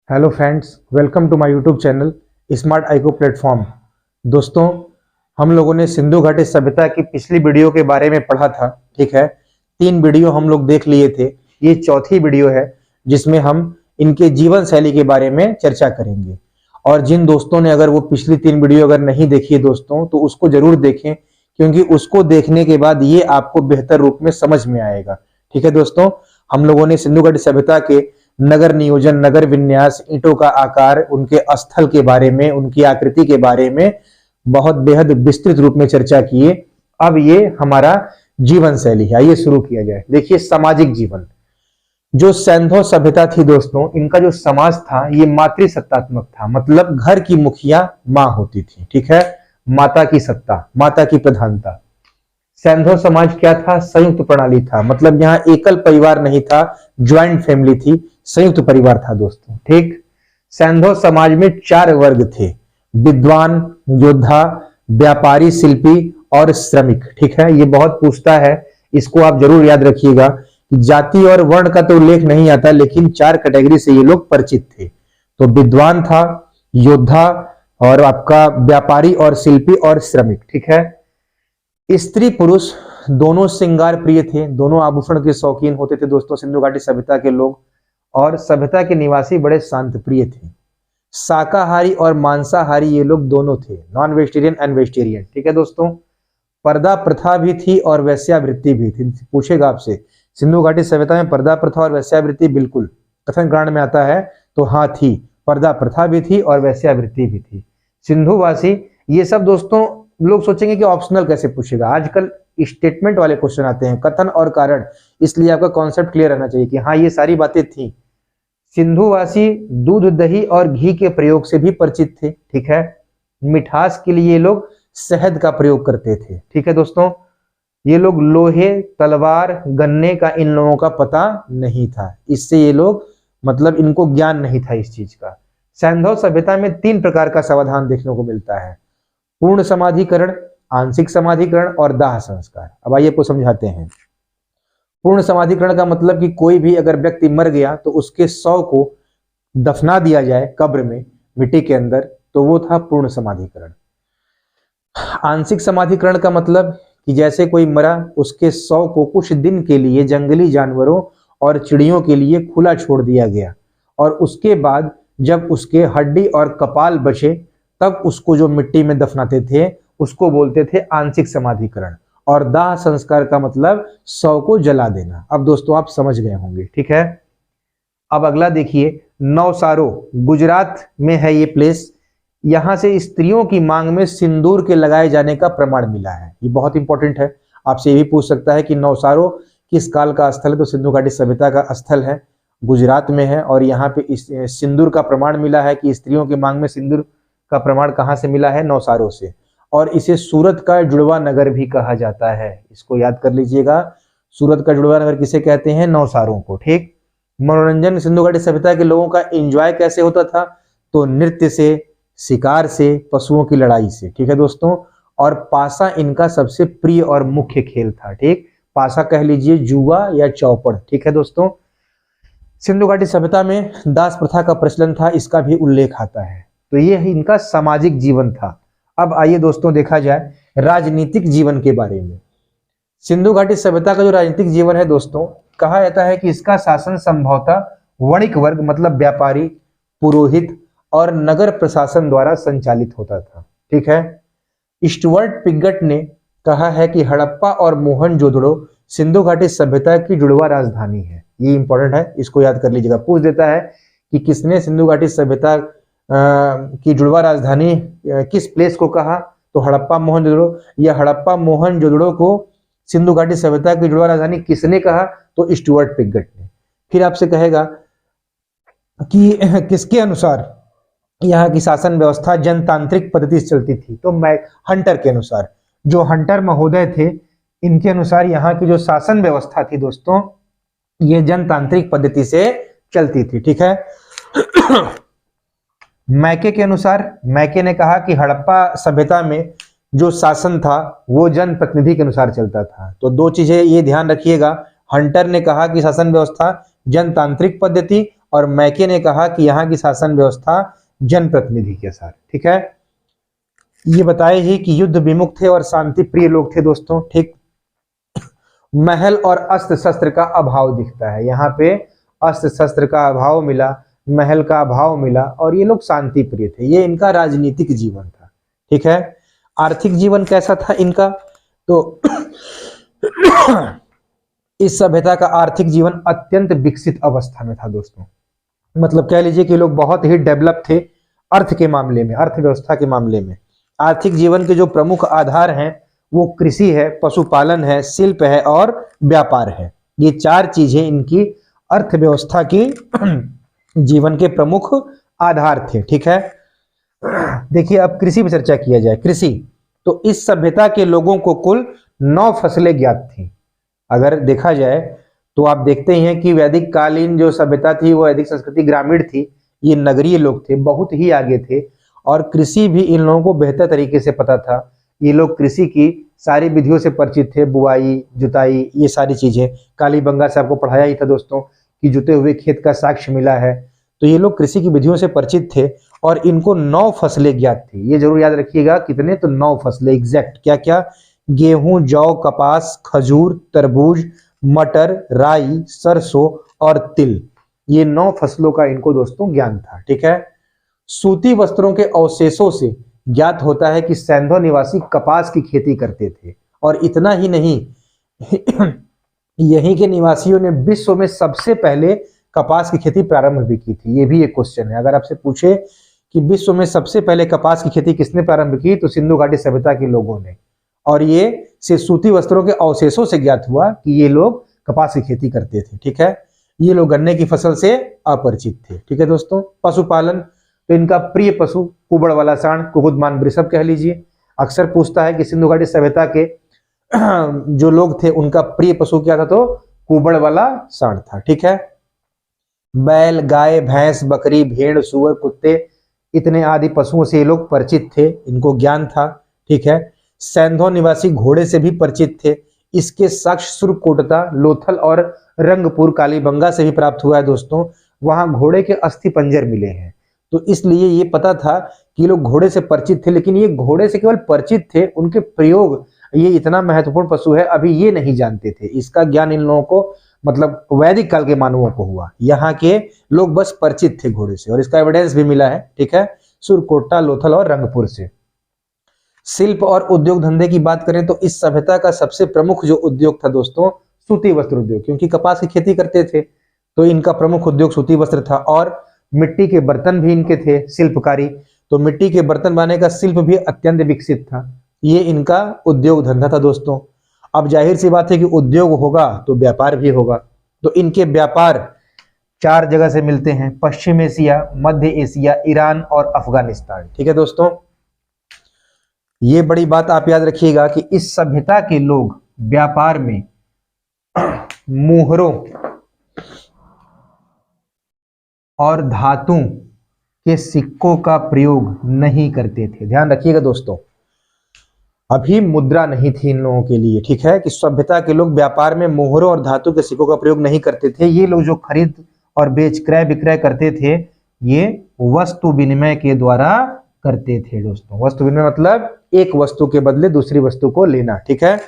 Hello friends, welcome to my YouTube channel smart Aiko platform. दोस्तों, हम लोगों ने सिंधु घाटी सभ्यता की पिछली वीडियो के बारे में पढ़ा था। ठीक है, 3 वीडियो हम लोग देख लिए थे। ये चौथी वीडियो है जिसमें हम इनके जीवन शैली के बारे में चर्चा करेंगे। और जिन दोस्तों ने अगर वो पिछली 3 वीडियो अगर नहीं देखी है दोस्तों, तो उसको जरूर देखें, क्योंकि उसको देखने के बाद ये आपको बेहतर रूप में समझ में आएगा। ठीक है दोस्तों, हम लोगों ने सिंधु घाटी सभ्यता के नगर नियोजन, नगर विन्यास, ईंटों का आकार, उनके स्थल के बारे में, उनकी आकृति के बारे में बहुत बेहद विस्तृत रूप में चर्चा किए। अब ये हमारा जीवन शैली है, आइए शुरू किया जाए। देखिए, सामाजिक जीवन। जो सैंधव सभ्यता थी दोस्तों, इनका जो समाज था ये मातृसत्तात्मक था, मतलब घर की मुखिया मां होती थी। ठीक है, माता की सत्ता, माता की प्रधानता। सैंधव समाज क्या था? संयुक्त प्रणाली था, मतलब यहाँ एकल परिवार नहीं था, ज्वाइंट फैमिली थी, संयुक्त परिवार था दोस्तों। ठीक, सैंधव समाज में 4 वर्ग थे: विद्वान, योद्धा, व्यापारी, शिल्पी और श्रमिक। ठीक है, ये बहुत पूछता है, इसको आप जरूर याद रखिएगा कि जाति और वर्ण का तो उल्लेख नहीं आता, लेकिन 4 कैटेगरी से ये लोग परिचित थे। तो विद्वान था, योद्धा और आपका व्यापारी और शिल्पी और श्रमिक। ठीक है, स्त्री पुरुष दोनों श्रृंगार प्रिय थे, दोनों आभूषण के शौकीन होते थे दोस्तों सिंधु घाटी सभ्यता के लोग। और सभ्यता के निवासी बड़े शांत प्रिय थे। शाकाहारी और मांसाहारी ये लोग दोनों थे, नॉन वेजिटेरियन एंड वेजिटेरियन। ठीक है दोस्तों, पर्दा प्रथा भी थी और वैश्यावृत्ति भी थी। पूछेगा आपसे, सिंधु घाटी सभ्यता में पर्दा प्रथा और वैश्यावृत्ति बिल्कुल कथन कांड में आता है, तो हाँ थी, पर्दा प्रथा भी थी और वैश्यावृत्ति भी थी। सिंधुवासी, ये सब दोस्तों लोग सोचेंगे कि ऑप्शनल कैसे पूछेगा, आजकल स्टेटमेंट वाले क्वेश्चन आते हैं, कथन और कारण, इसलिए आपका कॉन्सेप्ट क्लियर रहना चाहिए कि हाँ ये सारी बातें थी। सिंधुवासी दूध, दही और घी के प्रयोग से भी परिचित थे। ठीक है, मिठास के लिए ये लोग शहद का प्रयोग करते थे। ठीक है दोस्तों, ये लोग लोहे, तलवार, गन्ने का इन लोगों का पता नहीं था, इससे ये लोग मतलब इनको ज्ञान नहीं था इस चीज का। सैंधव सभ्यता में 3 प्रकार का समाधान देखने को मिलता है: पूर्ण समाधिकरण, आंशिक समाधिकरण और दाह संस्कार। अब आइए को समझाते हैं। पूर्ण समाधिकरण का मतलब कि कोई भी अगर व्यक्ति मर गया तो उसके शव को दफना दिया जाए कब्र में, मिट्टी के अंदर, तो वो था पूर्ण समाधिकरण। आंशिक समाधिकरण का मतलब कि जैसे कोई मरा, उसके शव को कुछ दिन के लिए जंगली जानवरों और चिड़ियों के लिए खुला छोड़ दिया गया, और उसके बाद जब उसके हड्डी और कपाल बचे तब उसको जो मिट्टी में दफनाते थे उसको बोलते थे आंशिक समाधिकरण। और दाह संस्कार का मतलब शव को जला देना। अब दोस्तों आप समझ गए होंगे। ठीक है, अब अगला देखिए, नवसारो, गुजरात में है ये प्लेस। यहां से स्त्रियों की मांग में सिंदूर के लगाए जाने का प्रमाण मिला है। ये बहुत इंपॉर्टेंट है, आपसे ये भी पूछ सकता है कि नवसारो किस काल का स्थल है, तो सिंधु घाटी सभ्यता का स्थल है, गुजरात में है। और यहाँ पे सिंदूर का प्रमाण मिला है कि स्त्रियों की मांग में सिंदूर का प्रमाण कहां से मिला है? नवसारो से। और इसे सूरत का जुड़वा नगर भी कहा जाता है, इसको याद कर लीजिएगा। सूरत का जुड़वा नगर किसे कहते हैं? नवसारों को। ठीक, मनोरंजन सिंधु घाटी सभ्यता के लोगों का एंजॉय कैसे होता था? तो नृत्य से, शिकार से, पशुओं की लड़ाई से। ठीक है दोस्तों, और पासा इनका सबसे प्रिय और मुख्य खेल था। ठीक, पासा कह लीजिए, जुआ या चौपड़। ठीक है दोस्तों, सिंधु घाटी सभ्यता में दास प्रथा का प्रचलन था, इसका भी उल्लेख आता है। तो ये इनका सामाजिक जीवन था। अब आइए दोस्तों देखा जाए राजनीतिक जीवन के बारे में। सिंधु घाटी सभ्यता का जो राजनीतिक जीवन है दोस्तों, कहा जाता है कि इसका शासन संभवतः वणिक वर्ग, मतलब व्यापारी, पुरोहित और नगर प्रशासन द्वारा संचालित होता था। ठीक है, स्टुअर्ट पिगट ने कहा है कि हड़प्पा और मोहनजोदड़ो सिंधु घाटी सभ्यता की जुड़वा राजधानी है। ये इंपॉर्टेंट है, इसको याद कर लीजिएगा। पूछ देता है कि किसने सिंधु घाटी सभ्यता की जुड़वा राजधानी किस प्लेस को कहा, तो हड़प्पा मोहनजोदड़ो। या हड़प्पा मोहनजोदड़ो को सिंधु घाटी सभ्यता की जुड़वा राजधानी किसने कहा? तो स्टुअर्ट पिगट ने। फिर आपसे कहेगा कि किसके अनुसार यहाँ की शासन व्यवस्था जनतांत्रिक पद्धति से चलती थी, तो हंटर के अनुसार, जो हंटर महोदय थे इनके अनुसार यहाँ की जो शासन व्यवस्था थी दोस्तों, ये जनतांत्रिक पद्धति से चलती थी। ठीक है, मैके के अनुसार, मैके ने कहा कि हड़प्पा सभ्यता में जो शासन था वो जनप्रतिनिधि के अनुसार चलता था। तो 2 चीजें ये ध्यान रखिएगा, हंटर ने कहा कि शासन व्यवस्था जनतांत्रिक पद्धति, और मैके ने कहा कि यहाँ की शासन व्यवस्था जनप्रतिनिधि के साथ, ठीक है। ये बताए ही कि युद्ध विमुख थे और शांति प्रिय लोग थे दोस्तों, ठीक। महल और अस्त्र शस्त्र का अभाव दिखता है, यहाँ पे अस्त्र शस्त्र का अभाव मिला, महल का अभाव मिला, और ये लोग शांति प्रिय थे। ये इनका राजनीतिक जीवन था, ठीक है। आर्थिक जीवन कैसा था इनका, तो इस सभ्यता का आर्थिक जीवन अत्यंत विकसित अवस्था में था दोस्तों। मतलब कह लीजिए कि लोग बहुत ही डेवलप थे अर्थ के मामले में, अर्थव्यवस्था के मामले में। आर्थिक जीवन के जो प्रमुख आधार हैं वो कृषि है, पशुपालन है, शिल्प है और व्यापार है। ये चार चीजें इनकी अर्थव्यवस्था की जीवन के प्रमुख आधार थे, ठीक है। देखिए अब कृषि पर चर्चा किया जाए। कृषि, तो इस सभ्यता के लोगों को कुल 9 फसलें ज्ञात थी। अगर देखा जाए तो आप देखते ही हैं कि वैदिक कालीन जो सभ्यता थी वो वैदिक संस्कृति ग्रामीण थी, ये नगरीय लोग थे, बहुत ही आगे थे, और कृषि भी इन लोगों को बेहतर तरीके से पता था। ये लोग कृषि की सारी विधियों से परिचित थे, बुआई, जुताई, ये सारी चीजें। कालीबंगा से आपको पढ़ाया ही था दोस्तों कि जुते हुए खेत का साक्ष्य मिला है। तो ये लोग कृषि की विधियों से परिचित थे और इनको 9 फसलें ज्ञात थी। ये जरूर याद रखिएगा, कितने, तो 9 फसलें एग्जैक्ट। क्या क्या? गेहूं, जौ, कपास, खजूर, तरबूज, मटर, राई, सरसों और तिल। ये 9 फसलों का इनको दोस्तों ज्ञान था, ठीक है। सूती वस्त्रों के अवशेषों से ज्ञात होता है कि सैंधव निवासी कपास की खेती करते थे, और इतना ही नहीं यहीं के निवासियों ने विश्व में सबसे पहले कपास की खेती प्रारंभ भी की थी। ये भी एक क्वेश्चन है, अगर आपसे पूछे कि विश्व में सबसे पहले कपास की खेती किसने प्रारंभ की, तो सिंधु घाटी सभ्यता के लोगों ने। और ये से सूती वस्त्रों के अवशेषों से ज्ञात हुआ कि ये लोग कपास की खेती करते थे, ठीक है। ये लोग गन्ने की फसल से अपरिचित थे, ठीक है दोस्तों। पशुपालन, तो इनका प्रिय पशु कुबड़ वाला सांड, कुकुदमान वृषभ कह लीजिए। अक्सर पूछता है कि सिंधु घाटी सभ्यता के जो लोग थे उनका प्रिय पशु क्या था, तो कुबड़ वाला सांड था, ठीक है। बैल, गाय, भैंस, बकरी, भेड़, सूअर, कुत्ते, इतने आदि पशुओं से ये लोग परिचित थे, इनको ज्ञान था, ठीक है। सैंधव निवासी घोड़े से भी परिचित थे। इसके साक्ष्य सुरकोटता, लोथल और रंगपुर कालीबंगा से भी प्राप्त हुआ है दोस्तों। वहां घोड़े के अस्थि पंजर मिले हैं, तो इसलिए ये पता था कि लोग घोड़े से परिचित थे। लेकिन ये घोड़े से केवल परिचित थे, उनके प्रयोग, ये इतना महत्वपूर्ण पशु है अभी ये नहीं जानते थे। इसका ज्ञान इन लोगों को मतलब वैदिक काल के मानवों को हुआ। यहाँ के लोग बस परिचित थे घोड़े से, और इसका एविडेंस भी मिला है, ठीक है, सुरकोटा, लोथल और रंगपुर से। शिल्प और उद्योग धंधे की बात करें तो इस सभ्यता का सबसे प्रमुख जो उद्योग था दोस्तों, सूती वस्त्र उद्योग। क्योंकि कपास की खेती करते थे तो इनका प्रमुख उद्योग सूती वस्त्र था। और मिट्टी के बर्तन भी इनके थे, शिल्पकारी। तो मिट्टी के बर्तन बनाने का शिल्प भी अत्यंत विकसित था। ये इनका उद्योग धंधा था दोस्तों। अब जाहिर सी बात है कि उद्योग होगा तो व्यापार भी होगा। तो इनके व्यापार 4 जगह से मिलते हैं, पश्चिम एशिया, मध्य एशिया, ईरान और अफगानिस्तान, ठीक है दोस्तों। ये बड़ी बात आप याद रखिएगा कि इस सभ्यता के लोग व्यापार में मोहरों और धातु के सिक्कों का प्रयोग नहीं करते थे। ध्यान रखिएगा दोस्तों, अभी मुद्रा नहीं थी इन लोगों के लिए, ठीक है, कि सभ्यता के लोग व्यापार में मोहरों और धातु के सिक्कों का प्रयोग नहीं करते थे। ये लोग जो खरीद और बेच, क्रय विक्रय करते थे, ये वस्तु विनिमय के द्वारा करते थे दोस्तों। वस्तु विनिमय मतलब एक वस्तु के बदले दूसरी वस्तु को लेना, ठीक है।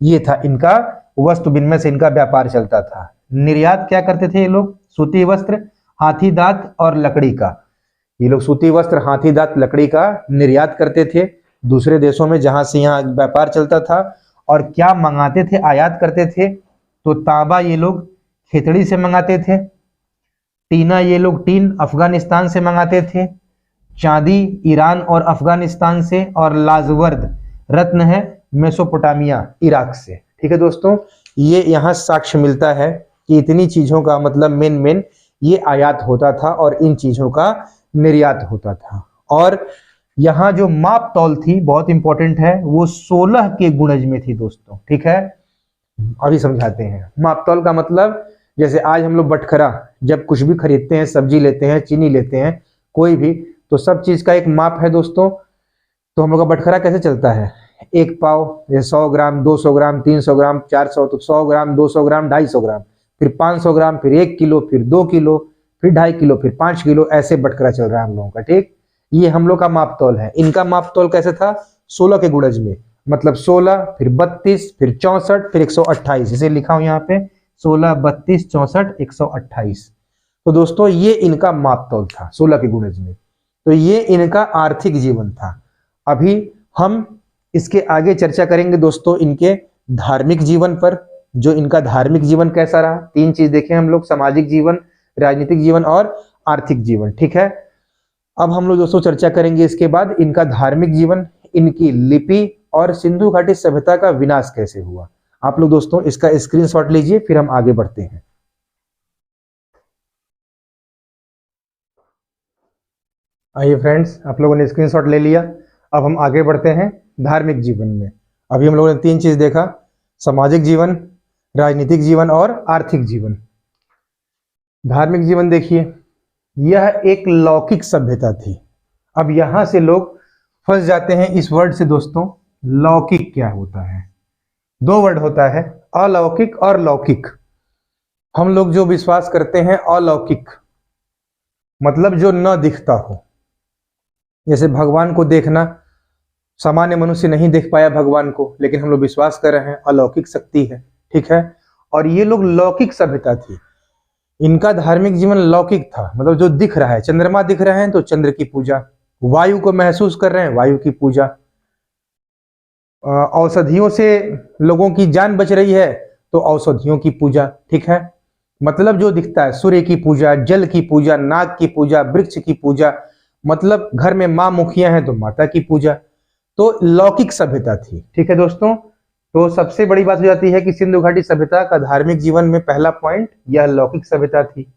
ये था इनका वस्तु विनिमय से इनका व्यापार चलता था। निर्यात क्या करते थे ये लोग? सूती वस्त्र, हाथी दांत और लकड़ी का। ये लोग सूती वस्त्र, हाथी दांत, लकड़ी का निर्यात करते थे दूसरे देशों में जहां से यहाँ व्यापार चलता था। और क्या मंगाते थे, आयात करते थे? तो तांबा ये लोग खेतड़ी से मंगाते थे, टीना ये लोग टीन अफगानिस्तान से मंगाते थे, चांदी ईरान और अफगानिस्तान से, और लाजवर्द रत्न है मेसोपोटामिया इराक से, ठीक है दोस्तों। ये यहाँ साक्ष्य मिलता है कि इतनी चीजों का मतलब मेन ये आयात होता था और इन चीजों का निर्यात होता था। और यहाँ जो माप तौल थी बहुत इंपॉर्टेंट है, वो 16 के गुणज में थी दोस्तों, ठीक है। अभी समझाते हैं। माप तौल का मतलब जैसे आज हम लोग बटखरा जब कुछ भी खरीदते हैं, सब्जी लेते हैं, चीनी लेते हैं, कोई भी, तो सब चीज का एक माप है दोस्तों। तो हम लोग का बटखरा कैसे चलता है? 1 पाव, 100 ग्राम, 200 ग्राम, 300 ग्राम, 400, तो 100 ग्राम, 200 ग्राम, 250 ग्राम, फिर 500 ग्राम, फिर 1 किलो, फिर 2 किलो, फिर 2.5 किलो, फिर 5 किलो, ऐसे बटकरा चल रहा है हम लोगों का। ठीक, ये हम लोग का माप तौल है। इनका माप तौल कैसे था? 16 के गुणज में, मतलब 16 फिर 32 फिर 64 फिर 128, इसे लिखा हूं यहाँ पे 16 32 64 128। तो दोस्तों ये इनका माप तौल था 16 के गुणज में। तो ये इनका आर्थिक जीवन था। अभी हम इसके आगे चर्चा करेंगे दोस्तों इनके धार्मिक जीवन पर। जो इनका धार्मिक जीवन कैसा रहा, 3 चीज देखें हम लोग, सामाजिक जीवन, राजनीतिक जीवन और आर्थिक जीवन। ठीक है, अब हम लोग दोस्तों चर्चा करेंगे इसके बाद इनका धार्मिक जीवन, इनकी लिपि और सिंधु घाटी सभ्यता का विनाश कैसे हुआ। आप लोग दोस्तों इसका स्क्रीनशॉट लीजिए, फिर हम आगे बढ़ते हैं। आइए फ्रेंड्स, आप लोगों ने स्क्रीनशॉट ले लिया। अब हम आगे बढ़ते हैं धार्मिक जीवन में। अभी हम लोगों ने 3 चीज देखा, सामाजिक जीवन, राजनीतिक जीवन और आर्थिक जीवन। धार्मिक जीवन देखिए, यह एक लौकिक सभ्यता थी। अब यहां से लोग फंस जाते हैं इस वर्ड से दोस्तों। लौकिक क्या होता है? 2 वर्ड होता है, अलौकिक और लौकिक। हम लोग जो विश्वास करते हैं अलौकिक, मतलब जो न दिखता हो, जैसे भगवान को देखना, सामान्य मनुष्य नहीं देख पाया भगवान को, लेकिन हम लोग विश्वास कर रहे हैं अलौकिक शक्ति है। ठीक है, और ये लोग लौकिक सभ्यता थी। इनका धार्मिक जीवन लौकिक था, मतलब जो दिख रहा है, चंद्रमा दिख रहे हैं तो चंद्र की पूजा, वायु को महसूस कर रहे हैं वायु की पूजा, औषधियों से लोगों की जान बच रही है तो औषधियों की पूजा। ठीक है, मतलब जो दिखता है, सूर्य की पूजा, जल की पूजा, नाग की पूजा, वृक्ष की पूजा, मतलब घर में मां मुखिया हैं तो माता की पूजा। तो लौकिक सभ्यता थी। ठीक है दोस्तों, तो सबसे बड़ी बात हो जाती है कि सिंधु घाटी सभ्यता का धार्मिक जीवन में पहला पॉइंट, यह लौकिक सभ्यता थी।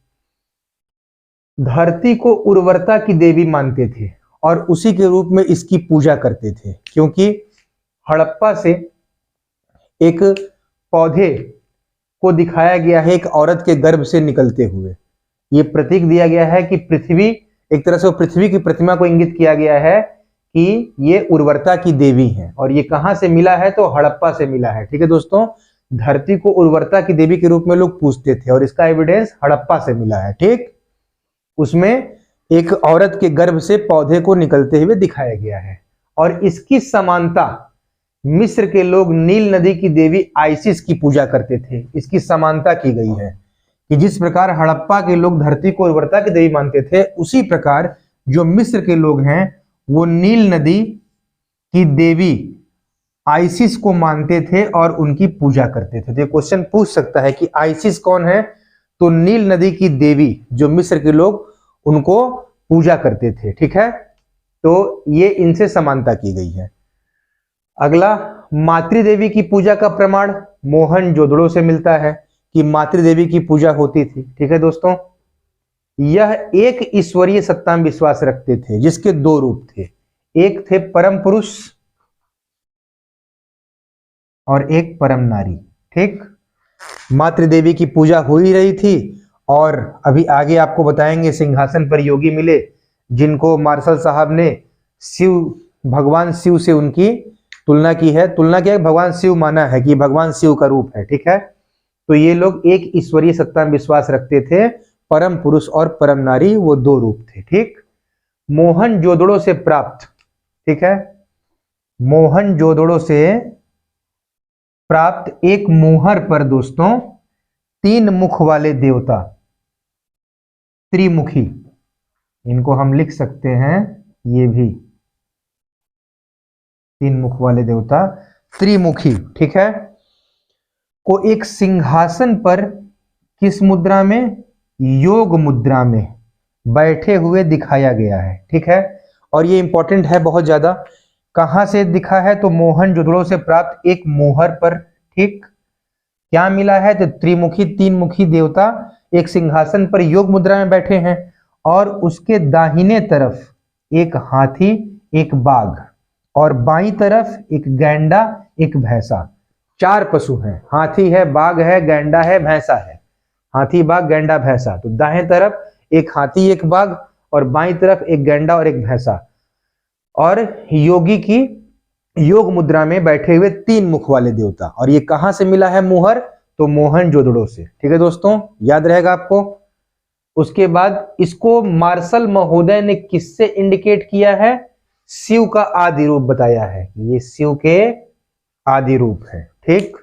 धरती को उर्वरता की देवी मानते थे और उसी के रूप में इसकी पूजा करते थे, क्योंकि हड़प्पा से एक पौधे को दिखाया गया है एक औरत के गर्भ से निकलते हुए। ये प्रतीक दिया गया है कि पृथ्वी, एक तरह से वो पृथ्वी की प्रतिमा को इंगित किया गया है कि ये उर्वरता की देवी है। और ये कहां से मिला है? तो हड़प्पा से मिला है। ठीक है दोस्तों, धरती को उर्वरता की देवी के रूप में लोग पूजते थे और इसका एविडेंस हड़प्पा से मिला है। ठीक, उसमें एक औरत के गर्भ से पौधे को निकलते हुए दिखाया गया है। और इसकी समानता मिस्र के लोग नील नदी की देवी आइसिस की पूजा करते थे। इसकी समानता की गई है कि जिस प्रकार हड़प्पा के लोग धरती को उर्वरता की देवी मानते थे, उसी प्रकार जो मिस्र के लोग हैं वो नील नदी की देवी आइसिस को मानते थे और उनकी पूजा करते थे। तो क्वेश्चन पूछ सकता है कि आइसिस कौन है? तो नील नदी की देवी, जो मिस्र के लोग उनको पूजा करते थे। ठीक है, तो ये इनसे समानता की गई है। अगला, मातृदेवी की पूजा का प्रमाण मोहनजोदड़ो से मिलता है कि मातृदेवी की पूजा होती थी। ठीक है दोस्तों, यह एक ईश्वरीय सत्ता में विश्वास रखते थे जिसके 2 रूप थे, एक थे परम पुरुष और एक परम नारी। ठीक, मातृदेवी की पूजा हो ही रही थी और अभी आगे आपको बताएंगे सिंहासन पर योगी मिले जिनको मार्शल साहब ने शिव, भगवान शिव से उनकी तुलना की है। तुलना क्या है? भगवान शिव माना है कि भगवान शिव का रूप है। ठीक है, तो ये लोग एक ईश्वरीय सत्ता में विश्वास रखते थे, परम पुरुष और परम नारी, वो 2 रूप थे। ठीक, मोहनजोदड़ो से प्राप्त, ठीक है, मोहनजोदड़ो से प्राप्त एक मोहर पर दोस्तों 3 मुख वाले देवता, त्रिमुखी, इनको हम लिख सकते हैं ये भी 3 मुख वाले देवता त्रिमुखी, ठीक है, को एक सिंहासन पर किस मुद्रा में? योग मुद्रा में बैठे हुए दिखाया गया है। ठीक है, और ये इंपॉर्टेंट है बहुत ज्यादा। कहां से दिखा है? तो मोहनजोदड़ो से प्राप्त एक मोहर पर। ठीक, क्या मिला है? तो त्रिमुखी, 3 मुखी देवता एक सिंहासन पर योग मुद्रा में बैठे हैं और उसके दाहिने तरफ एक हाथी, एक बाघ और बाईं तरफ एक गैंडा, एक भैंसा। 4 पशु हैं, हाथी है, बाघ है, गैंडा है, भैंसा है। हाथी, बाघ, गैंडा, भैंसा। तो दाहिने तरफ एक हाथी, एक बाघ और बाईं तरफ एक गैंडा और एक भैंसा, और योगी की योग मुद्रा में बैठे हुए 3 मुख वाले देवता। और ये कहां से मिला है मोहर? तो मोहनजोदड़ो से। ठीक है दोस्तों, याद रहेगा आपको। उसके बाद इसको मार्शल महोदय ने किससे इंडिकेट किया है? शिव का आदि रूप बताया है, ये शिव के आदि रूप है। ठीक,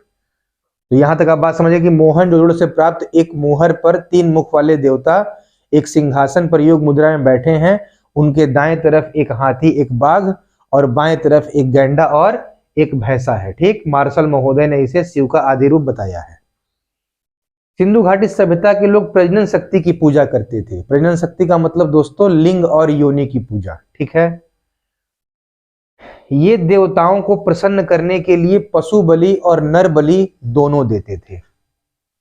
तो यहां तक आप बात समझिए कि मोहनजोदड़ो से प्राप्त एक मोहर पर 3 मुख वाले देवता एक सिंहासन पर योग मुद्रा में बैठे हैं। उनके दाएं तरफ एक हाथी, एक बाघ, और बाएं तरफ एक गैंडा और एक भैंसा है। ठीक, मार्शल महोदय ने इसे शिव का आदि रूप बताया है। सिंधु घाटी सभ्यता के लोग प्रजनन शक्ति की पूजा करते थे। प्रजनन शक्ति का मतलब दोस्तों लिंग और योनि की पूजा। ठीक है, ये देवताओं को प्रसन्न करने के लिए पशु बलि और नर बलि दोनों देते थे।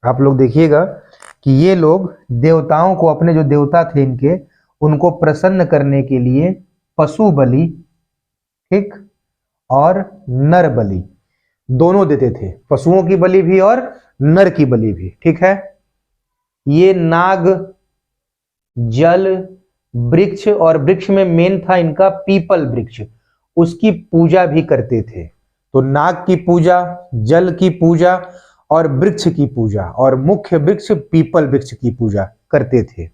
आप लोग देखिएगा कि ये लोग देवताओं को, अपने जो देवता थे इनके, उनको प्रसन्न करने के लिए पशु बलि, ठीक, और नर बलि दोनों देते थे। पशुओं की बलि भी और नर की बलि भी। ठीक है, ये नाग, जल वृक्ष, और वृक्ष में मेन था इनका पीपल वृक्ष, उसकी पूजा भी करते थे। तो नाग की पूजा, जल की पूजा और वृक्ष की पूजा, और मुख्य वृक्ष पीपल वृक्ष की पूजा करते थे।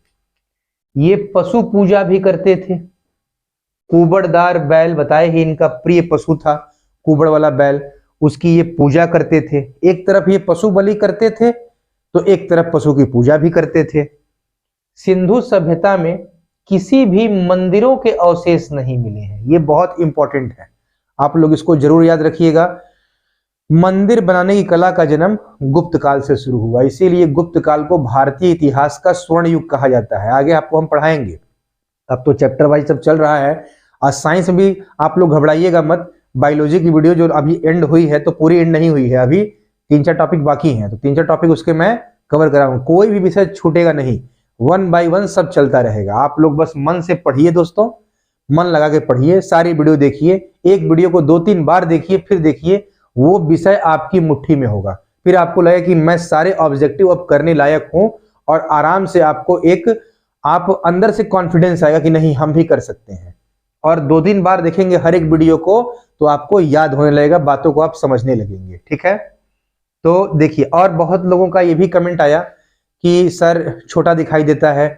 ये पशु पूजा भी करते थे। कुबड़दार बैल बताए ही इनका प्रिय पशु था, कुबड़ वाला बैल, उसकी ये पूजा करते थे। एक तरफ ये पशु बलि करते थे तो एक तरफ पशु की पूजा भी करते थे। सिंधु सभ्यता में किसी भी मंदिरों के अवशेष नहीं मिले हैं, ये बहुत इंपॉर्टेंट है, आप लोग इसको जरूर याद रखिएगा। मंदिर बनाने की कला का जन्म गुप्त काल से शुरू हुआ, इसीलिए गुप्त काल को भारतीय इतिहास का स्वर्ण युग कहा जाता है। आगे आपको हम पढ़ाएंगे, अब तो चैप्टर वाइज सब चल रहा है। आज साइंस भी आप लोग घबराइएगा मत, बायोलॉजी की वीडियो जो अभी एंड हुई है तो पूरी एंड नहीं हुई है, अभी 3-4 टॉपिक बाकी हैं, तो 3-4 टॉपिक उसके मैं कवर कराऊंगा। कोई भी विषय छूटेगा नहीं, 1 बाय 1 सब चलता रहेगा। आप लोग बस मन से पढ़िए दोस्तों, मन लगा के पढ़िए, सारी वीडियो देखिए, एक वीडियो को 2-3 बार देखिए, फिर देखिए, वो विषय आपकी मुट्ठी में होगा। फिर आपको लगेगा कि मैं सारे ऑब्जेक्टिव अब करने लायक हूं, और आराम से आपको एक आप अंदर से कॉन्फिडेंस आएगा कि नहीं हम भी कर सकते हैं। और 2-3 बार देखेंगे हर एक वीडियो को तो आपको याद होने लगेगा, बातों को आप समझने लगेंगे। ठीक है, तो देखिए, और बहुत लोगों का ये भी कमेंट आया कि सर छोटा दिखाई देता है,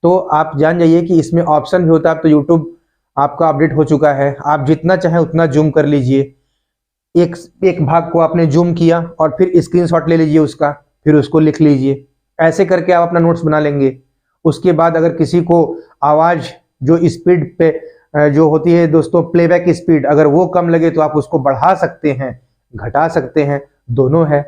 तो आप जान जाइए कि इसमें ऑप्शन भी होता है। अब तो यूट्यूब आपका अपडेट हो चुका है, आप जितना चाहें उतना जूम कर लीजिए। एक भाग को आपने जूम किया और फिर स्क्रीनशॉट ले लीजिए उसका, फिर उसको लिख लीजिए, ऐसे करके आप अपना नोट्स बना लेंगे। उसके बाद अगर किसी को आवाज जो स्पीड पे जो होती है दोस्तों, प्लेबैक स्पीड, अगर वो कम लगे तो आप उसको बढ़ा सकते हैं, घटा सकते हैं, दोनों है।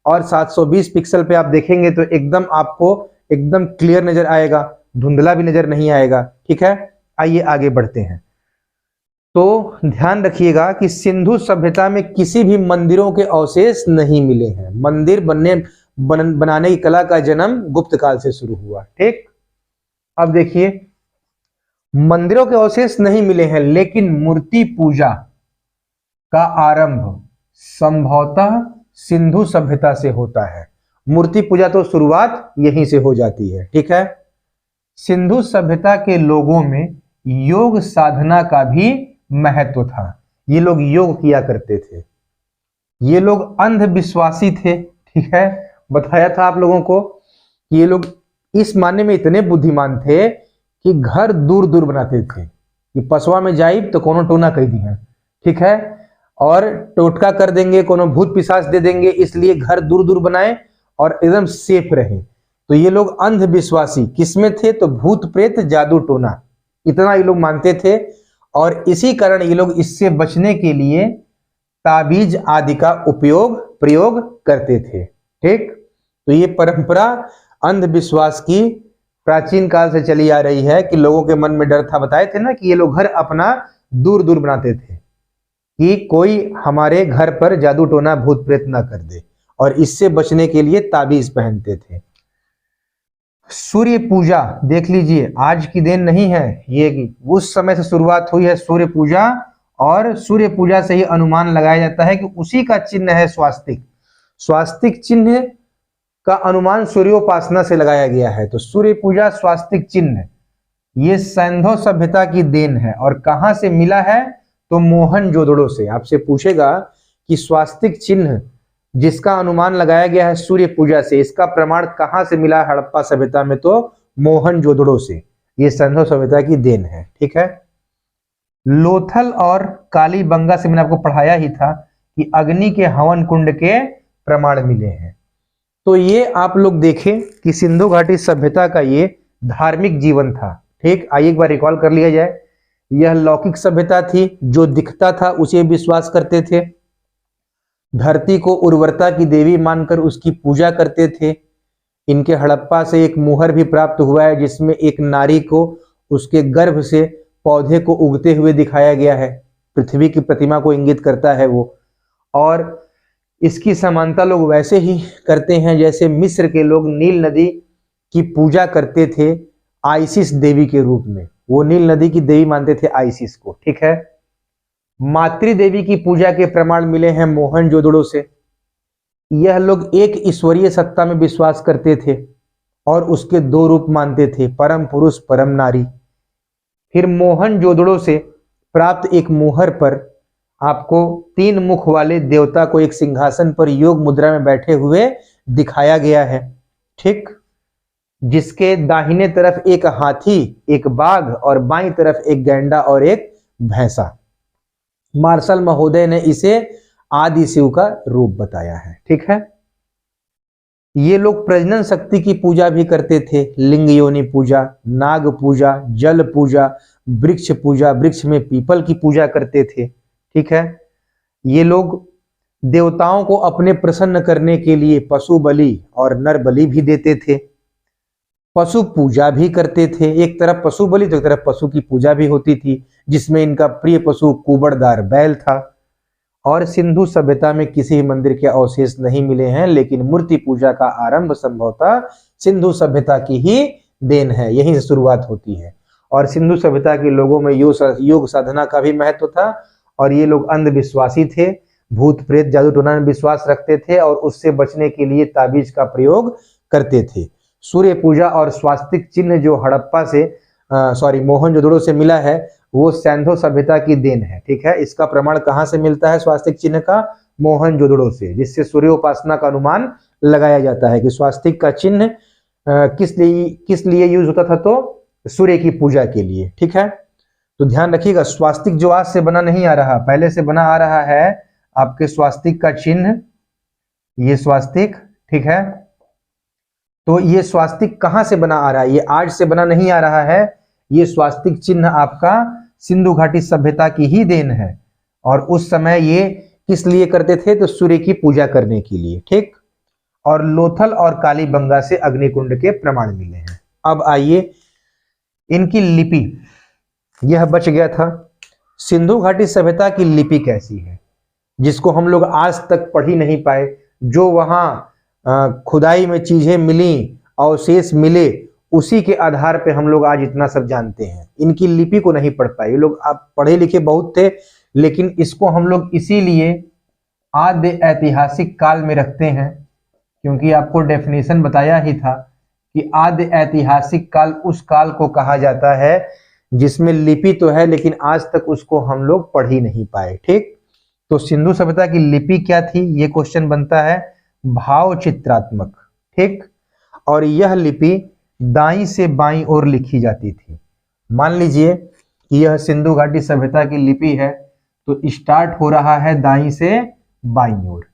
और 720 पिक्सल पे आप देखेंगे तो एकदम आपको एकदम क्लियर नजर आएगा, धुंधला भी नजर नहीं आएगा। ठीक है, आइए आगे बढ़ते हैं। तो ध्यान रखिएगा कि सिंधु सभ्यता में किसी भी मंदिरों के अवशेष नहीं मिले हैं। मंदिर बनाने की कला का जन्म गुप्त काल से शुरू हुआ। ठीक, अब देखिए, मंदिरों के अवशेष नहीं मिले हैं, लेकिन मूर्ति पूजा का आरंभ संभवतः सिंधु सभ्यता से होता है। मूर्ति पूजा तो शुरुआत यहीं से हो जाती है। ठीक है, सिंधु सभ्यता के लोगों में योग साधना का भी महत्व था। ये लोग योग किया करते थे, ये लोग अंधविश्वासी थे। ठीक है, बताया था आप लोगों को कि ये लोग इस मानने में इतने बुद्धिमान थे कि घर दूर दूर बनाते थे कि पसवा में जाइब तो कोनो टोना कह दी है। ठीक है, और टोटका कर देंगे, कोनो भूत पिशाच दे देंगे, इसलिए घर दूर दूर बनाए और एकदम सेफ रहे। तो ये लोग अंधविश्वासी किसमें थे? तो भूत प्रेत जादू टोना, इतना ये लोग मानते थे। और इसी कारण ये लोग इससे बचने के लिए ताबीज आदि का प्रयोग करते थे। ठीक, तो ये परंपरा अंधविश्वास की प्राचीन काल से चली आ रही है कि लोगों के मन में डर था। बताए थे ना कि ये लोग घर अपना दूर दूर बनाते थे कि कोई हमारे घर पर जादू टोना भूत प्रेत ना कर दे, और इससे बचने के लिए ताबीज पहनते थे। सूर्य पूजा देख लीजिए, आज की देन नहीं है, ये उस समय से शुरुआत हुई है सूर्य पूजा, और सूर्य पूजा से ही अनुमान लगाया जाता है कि उसी का चिन्ह है स्वास्तिक। स्वास्तिक चिन्ह का अनुमान सूर्योपासना से लगाया गया है। तो सूर्य पूजा, स्वास्तिक चिन्ह, ये सिंधु सभ्यता की देन है। और कहां से मिला है? तो मोहनजोदड़ो से। आपसे पूछेगा कि स्वास्तिक चिन्ह जिसका अनुमान लगाया गया है सूर्य पूजा से, इसका प्रमाण कहां से मिला हड़प्पा सभ्यता में? तो मोहनजोदड़ो से। ये सिंधु सभ्यता की देन है, ठीक है। लोथल और कालीबंगा से मैंने आपको पढ़ाया ही था कि अग्नि के हवन कुंड के प्रमाण मिले हैं। तो ये आप लोग देखें कि सिंधु घाटी सभ्यता का ये धार्मिक जीवन था, ठीक। आइए एक बार रिकॉल कर लिया जाए। यह लौकिक सभ्यता थी, जो दिखता था उसे विश्वास करते थे, धरती को उर्वरता की देवी मानकर उसकी पूजा करते थे। इनके हड़प्पा से एक मुहर भी प्राप्त हुआ है जिसमें एक नारी को उसके गर्भ से पौधे को उगते हुए दिखाया गया है, पृथ्वी की प्रतिमा को इंगित करता है वो। और इसकी समानता लोग वैसे ही करते हैं जैसे मिस्र के लोग नील नदी की पूजा करते थे आइसिस देवी के रूप में। वो नील नदी की देवी मानते थे आइसिस को, ठीक है। मातृ देवी की पूजा के प्रमाण मिले हैं मोहनजोदड़ो से। यह लोग एक ईश्वरीय सत्ता में विश्वास करते थे और उसके दो रूप मानते थे, परम पुरुष परम नारी। फिर मोहनजोदड़ो से प्राप्त एक मुहर पर आपको 3 मुख वाले देवता को एक सिंहासन पर योग मुद्रा में बैठे हुए दिखाया गया है, ठीक। जिसके दाहिने तरफ एक हाथी, एक बाघ और बाईं तरफ एक गैंडा और एक भैंसा। मार्शल महोदय ने इसे आदि शिव का रूप बताया है, ठीक है। ये लोग प्रजनन शक्ति की पूजा भी करते थे, लिंग योनि पूजा, नाग पूजा, जल पूजा, वृक्ष पूजा, वृक्ष में पीपल की पूजा करते थे, ठीक है। ये लोग देवताओं को अपने प्रसन्न करने के लिए पशु बलि और नर बलि भी देते थे, पशु पूजा भी करते थे। एक तरफ पशु बलि तो एक तरफ पशु की पूजा भी होती थी, जिसमें इनका प्रिय पशु कुबड़दार बैल था। और सिंधु सभ्यता में किसी मंदिर के अवशेष नहीं मिले हैं, लेकिन मूर्ति पूजा का आरंभ संभवतः सिंधु सभ्यता की ही देन है, यहीं से शुरुआत होती है। और सिंधु सभ्यता के लोगों में योग साधना का भी महत्व था, और ये लोग अंधविश्वासी थे, भूत प्रेत जादू टोना में विश्वास रखते थे और उससे बचने के लिए ताबीज का प्रयोग करते थे। सूर्य पूजा और स्वास्तिक चिन्ह जो हड़प्पा से मोहनजोदड़ो से मिला है वो सिंधु सभ्यता की देन है, ठीक है। इसका प्रमाण कहाँ से मिलता है स्वास्तिक चिन्ह का? मोहनजोदड़ो से, जिससे सूर्योपासना का अनुमान लगाया जाता है कि स्वास्तिक का चिन्ह किस लिए यूज होता था, तो सूर्य की पूजा के लिए, ठीक है। तो ध्यान रखिएगा, स्वास्तिक जो आज से बना नहीं आ रहा, पहले से बना आ रहा है आपके स्वास्तिक का चिन्ह, ये स्वास्तिक, ठीक है। तो ये स्वास्तिक कहां से बना आ रहा है? ये आज से बना नहीं आ रहा है, ये स्वास्तिक चिन्ह आपका सिंधु घाटी सभ्यता की ही देन है। और उस समय ये किस लिए करते थे? तो सूर्य की पूजा करने के लिए, ठीक। और लोथल और कालीबंगा से अग्निकुंड के प्रमाण मिले हैं। अब आइए इनकी लिपि, यह बच गया था। सिंधु घाटी सभ्यता की लिपि कैसी है, जिसको हम लोग आज तक पढ़ ही नहीं पाए। जो वहां खुदाई में चीजें मिली, अवशेष मिले, उसी के आधार पे हम लोग आज इतना सब जानते हैं। इनकी लिपि को नहीं पढ़ पाए। ये लोग आप पढ़े लिखे बहुत थे, लेकिन इसको हम लोग इसीलिए आद्य ऐतिहासिक काल में रखते हैं, क्योंकि आपको डेफिनेशन बताया ही था कि आद्य ऐतिहासिक काल उस काल को कहा जाता है जिसमें लिपि तो है लेकिन आज तक उसको हम लोग पढ़ ही नहीं पाए, ठीक। तो सिंधु सभ्यता की लिपि क्या थी, ये क्वेश्चन बनता है। भाव चित्रात्मक, ठीक। और यह लिपि दाईं से बाईं ओर लिखी जाती थी। मान लीजिए कि यह सिंधु घाटी सभ्यता की लिपि है, तो स्टार्ट हो रहा है दाईं से बाईं ओर,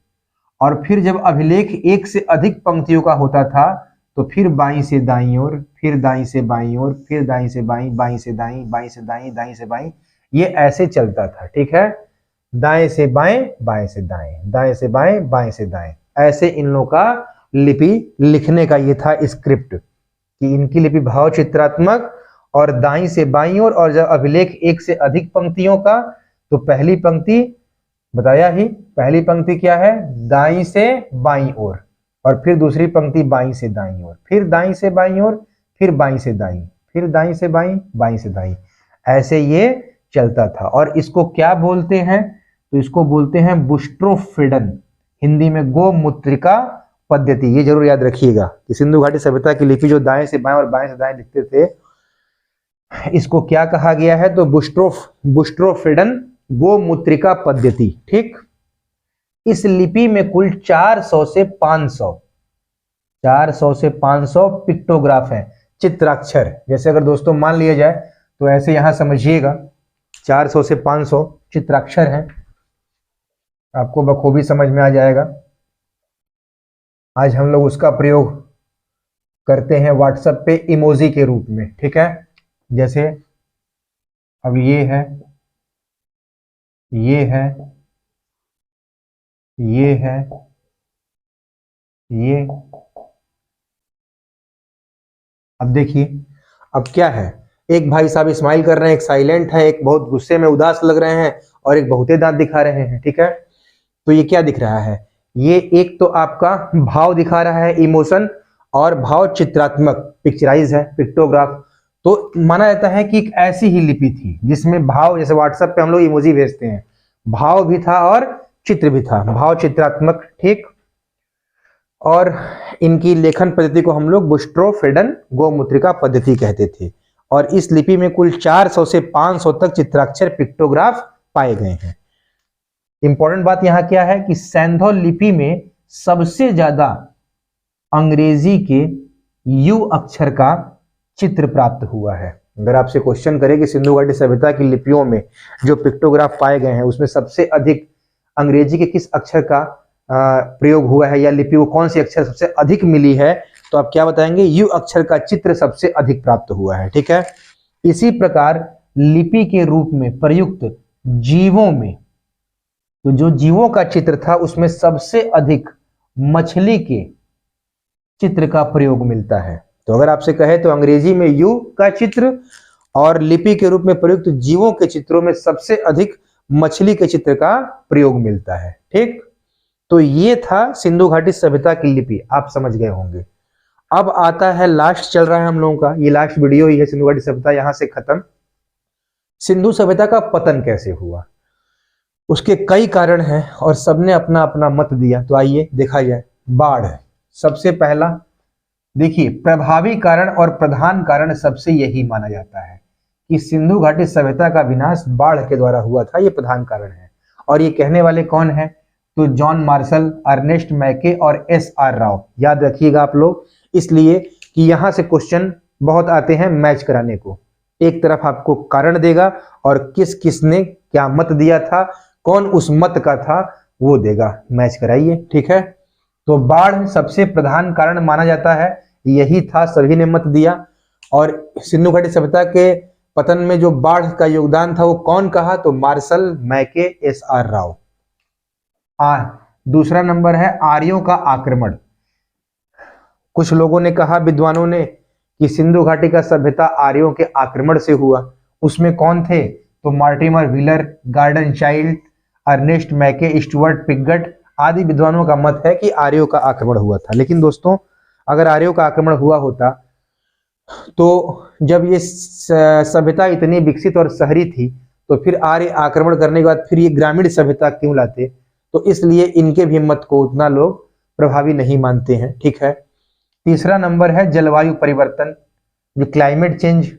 और फिर जब अभिलेख एक से अधिक पंक्तियों का होता था तो फिर बाईं से दाईं ओर, फिर दाईं से बाईं ओर, फिर दाईं से बाईं, बाईं से दाईं, बाईं से दाईं, दाईं से बाईं, ये ऐसे चलता था, ठीक है। दाएं से बाएं, बाएं से दाएं, दाएं से बाएं, बाएं से दाएं, ऐसे इन लोगों का लिपि लिखने का ये था स्क्रिप्ट, कि इनकी लिपि भाव चित्रात्मक और दाईं से बाईं ओर। और जब अभिलेख एक से अधिक पंक्तियों का, तो पहली पंक्ति बताया ही, पहली पंक्ति क्या है? दाईं से बाईं ओर, और फिर दूसरी पंक्ति बाईं से दाईं ओर, फिर दाईं से बाईं ओर, फिर बाईं से दाईं, फिर दाईं से बाईं, बाईं से दाईं, ऐसे ये चलता था। और इसको क्या बोलते हैं? तो इसको बोलते हैं बुस्ट्रोफिडन, हिंदी में गोमूत्रिका पद्धति। ये जरूर याद रखिएगा कि सिंधु घाटी सभ्यता की लिपि जो दाएं से बाएं और बाएं से दाएं लिखते थे, इसको क्या कहा गया है? तो बुस्ट्रोफिडन गोमूत्रिका पद्धति, ठीक। इस लिपि में कुल 400 से 500 पिक्टोग्राफ हैं। चित्राक्षर। जैसे अगर दोस्तों मान लिया जाए तो ऐसे यहां समझिएगा 400 से 500 चित्राक्षर हैं, आपको बखूबी समझ में आ जाएगा। आज हम लोग उसका प्रयोग करते हैं व्हाट्सएप पे इमोजी के रूप में, ठीक है। जैसे अब ये है, ये है, ये है, ये। अब देखिए अब क्या है, एक भाई साहब स्माइल कर रहे हैं, एक साइलेंट है, एक बहुत गुस्से में उदास लग रहे हैं और एक बहुते दांत दिखा रहे हैं, ठीक है। तो ये क्या दिख रहा है, ये एक तो आपका भाव दिखा रहा है, इमोशन, और भाव चित्रात्मक पिक्चराइज है, पिक्टोग्राफ। तो माना जाता है कि एक ऐसी ही लिपि थी जिसमें भाव, जैसे व्हाट्सएप पे हम लोग इमोजी भेजते हैं, भाव भी था और चित्र भी था, भाव चित्रात्मक, ठीक। और इनकी लेखन पद्धति को हम लोग बुस्ट्रोफेडन गोमुद्रिका पद्धति कहते थे। और इस लिपि में कुल 400 से 500 तक चित्राक्षर पिक्टोग्राफ पाए गए हैं। इंपॉर्टेंट बात यहां क्या है कि सैंधो लिपि में सबसे ज्यादा अंग्रेजी के यू अक्षर का चित्र प्राप्त हुआ है। अगर आपसे क्वेश्चन करे कि सिंधु घाटी सभ्यता की लिपियों में जो पिक्टोग्राफ पाए गए हैं उसमें सबसे अधिक अंग्रेजी के किस अक्षर का प्रयोग हुआ है या लिपि को कौन सी अक्षर सबसे अधिक मिली है, तो आप क्या बताएंगे, यू अक्षर का चित्र सबसे अधिक प्राप्त हुआ है, ठीक है। इसी प्रकार लिपि के रूप में प्रयुक्त जीवों में, तो जो जीवों का चित्र था उसमें सबसे अधिक मछली के चित्र का प्रयोग मिलता है। तो अगर आपसे कहे तो अंग्रेजी में यू का चित्र और लिपि के रूप में प्रयुक्त जीवों के चित्रों में सबसे अधिक मछली के चित्र का प्रयोग मिलता है, ठीक। तो ये था सिंधु घाटी सभ्यता की लिपि, आप समझ गए होंगे। अब आता है, लास्ट चल रहा है हम लोगों का, ये लास्ट वीडियो ही है, सिंधु घाटी सभ्यता यहां से खत्म। सिंधु सभ्यता का पतन कैसे हुआ, उसके कई कारण हैं और सबने अपना अपना मत दिया। तो आइए देखा जाए। बाढ़ सबसे पहला, देखिए प्रभावी कारण और प्रधान कारण सबसे यही माना जाता है कि सिंधु घाटी सभ्यता का विनाश बाढ़ के द्वारा हुआ था, ये प्रधान कारण है। और ये कहने वाले कौन है, तो जॉन मार्शल, अर्नेस्ट मैके और SR राव। याद रखिएगा आप लोग, इसलिए कि यहां से क्वेश्चन बहुत आते हैं मैच कराने को। एक तरफ आपको कारण देगा और किस किसने क्या मत दिया था, कौन उस मत का था, वो देगा, मैच कराइए, ठीक है। तो बाढ़ सबसे प्रधान कारण माना जाता है, यही था, सभी ने मत दिया। और सिंधु घाटी सभ्यता के पतन में जो बाढ़ का योगदान था वो कौन कहा, तो मार्शल, मैके, SR राव। दूसरा नंबर है आर्यों का आक्रमण। कुछ लोगों ने कहा, विद्वानों ने, कि सिंधु घाटी का सभ्यता आर्यों के आक्रमण से हुआ। उसमें कौन थे, तो Mortimer Wheeler, Gordon Childe, Ernest Mackay, Stuart Piggott आदि विद्वानों का मत है कि आर्यों का आक्रमण हुआ था। लेकिन दोस्तों अगर आर्यों का आक्रमण हुआ होता तो जब ये सभ्यता इतनी विकसित और शहरी थी तो फिर आर्य आक्रमण करने के बाद फिर ये ग्रामीण सभ्यता क्यों लाते, तो इसलिए इनके भी मत को उतना लोग प्रभावी नहीं मानते हैं, ठीक है। तीसरा नंबर है जलवायु परिवर्तन, जो क्लाइमेट चेंज,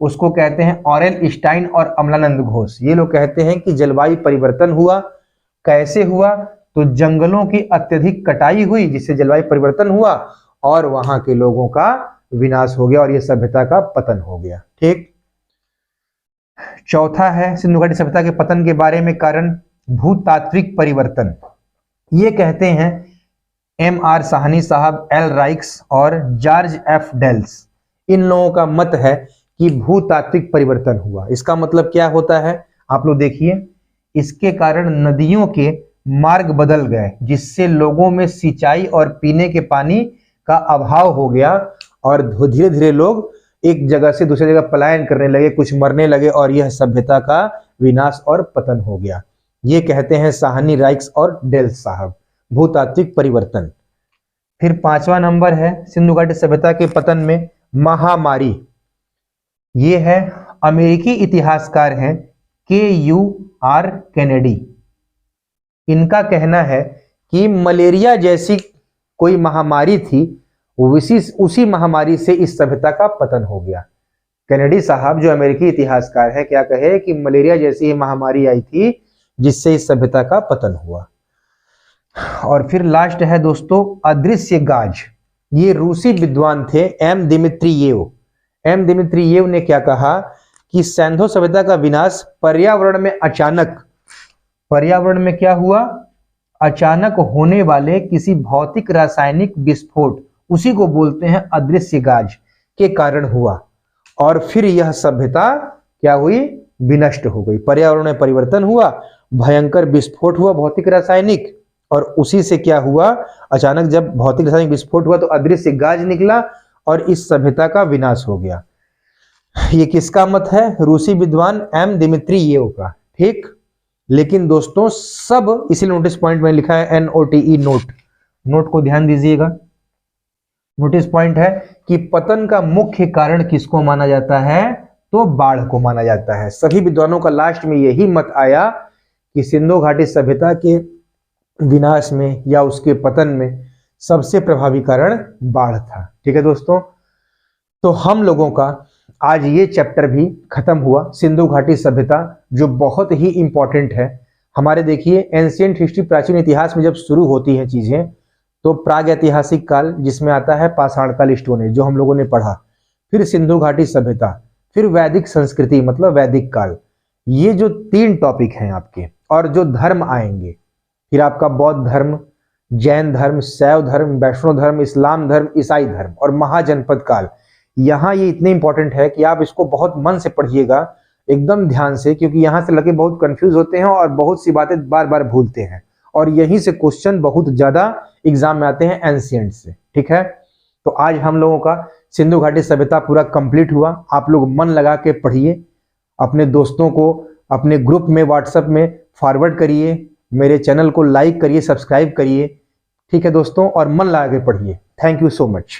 उसको कहते हैं ऑरेल स्टाइन और अमलानंद घोष। ये लोग कहते हैं कि जलवायु परिवर्तन हुआ। कैसे हुआ, तो जंगलों की अत्यधिक कटाई हुई जिससे जलवायु परिवर्तन हुआ और वहां के लोगों का विनाश हो गया और यह सभ्यता का पतन हो गया, ठीक। चौथा है सिंधु घाटी सभ्यता के पतन के बारे में कारण, भूतात्विक परिवर्तन। ये कहते हैं MR साहनी साहब, L राइक्स और जॉर्ज F डेल्स। इन लोगों का मत है कि भूतात्विक परिवर्तन हुआ। इसका मतलब क्या होता है, आप लोग देखिए, इसके कारण नदियों के मार्ग बदल गए जिससे लोगों में सिंचाई और पीने के पानी का अभाव हो गया और धीरे धीरे लोग एक जगह से दूसरी जगह पलायन करने लगे, कुछ मरने लगे और यह सभ्यता का विनाश और पतन हो गया। ये कहते हैं साहनी, राइक्स और डेल्स साहब, भूतात्विक परिवर्तन। फिर पांचवा नंबर है सिंधु घाटी सभ्यता के पतन में महामारी। ये है अमेरिकी इतिहासकार हैं KUR कैनेडी। इनका कहना है कि मलेरिया जैसी कोई महामारी थी, उसी महामारी से इस सभ्यता का पतन हो गया। कैनेडी साहब जो अमेरिकी इतिहासकार है, क्या कहे कि मलेरिया जैसी ही महामारी आई थी जिससे इस सभ्यता का पतन हुआ। और फिर लास्ट है दोस्तों अदृश्य गाज। ये रूसी विद्वान थे M दिमित्रियेव। एम दिमित्रियेव ने क्या कहा कि सिंधु सभ्यता का विनाश पर्यावरण में क्या हुआ, अचानक होने वाले किसी भौतिक रासायनिक विस्फोट, उसी को बोलते हैं अदृश्य गाज, के कारण हुआ। और फिर यह सभ्यता क्या हुई, विनष्ट हो गई। पर्यावरण में परिवर्तन हुआ, भयंकर विस्फोट हुआ भौतिक रासायनिक, और उसी से क्या हुआ, अचानक जब भौतिक रासायनिक विस्फोट हुआ तो अदृश्य गाज निकला और इस सभ्यता का विनाश हो गया। ये किसका मत है, रूसी विद्वान एम दिमित्रियेव का, ठीक। लेकिन दोस्तों सब इसी नोटिस पॉइंट में लिखा है, NOTE नोट को ध्यान दीजिएगा। नोटिस पॉइंट है कि पतन का मुख्य कारण किसको माना जाता है, तो बाढ़ को माना जाता है। सभी विद्वानों का लास्ट में यही मत आया कि सिंधु घाटी सभ्यता के विनाश में या उसके पतन में सबसे प्रभावी कारण बाढ़ था। ठीक है दोस्तों, तो हम लोगों का आज ये चैप्टर भी खत्म हुआ, सिंधु घाटी सभ्यता, जो बहुत ही इंपॉर्टेंट है हमारे। देखिए एंशिएंट हिस्ट्री, प्राचीन इतिहास में जब शुरू होती हैं चीजें, तो प्राग ऐतिहासिक काल जिसमें आता है पाषाण काल, स्टोन एज जो हम लोगों ने पढ़ा, फिर सिंधु घाटी सभ्यता, फिर वैदिक संस्कृति मतलब वैदिक काल। ये जो 3 टॉपिक हैं आपके, और जो धर्म आएंगे, फिर आपका बौद्ध धर्म, जैन धर्म, शैव धर्म, वैष्णव धर्म, इस्लाम धर्म, ईसाई धर्म और महाजनपद काल। यहाँ ये इतने इंपॉर्टेंट है कि आप इसको बहुत मन से पढ़िएगा, एकदम ध्यान से, क्योंकि यहाँ से लगे बहुत कंफ्यूज होते हैं और बहुत सी बातें बार बार भूलते हैं, और यहीं से क्वेश्चन बहुत ज्यादा एग्जाम में आते हैं एंशिएंट से। ठीक है, तो आज हम लोगों का सिंधु घाटी सभ्यता पूरा कंप्लीट हुआ। आप लोग मन लगा के पढ़िए, अपने दोस्तों को अपने ग्रुप में व्हाट्सएप में फॉरवर्ड करिए, मेरे चैनल को लाइक करिए, सब्सक्राइब करिए। ठीक है दोस्तों, और मन लगा के पढ़िए। Thank you so much.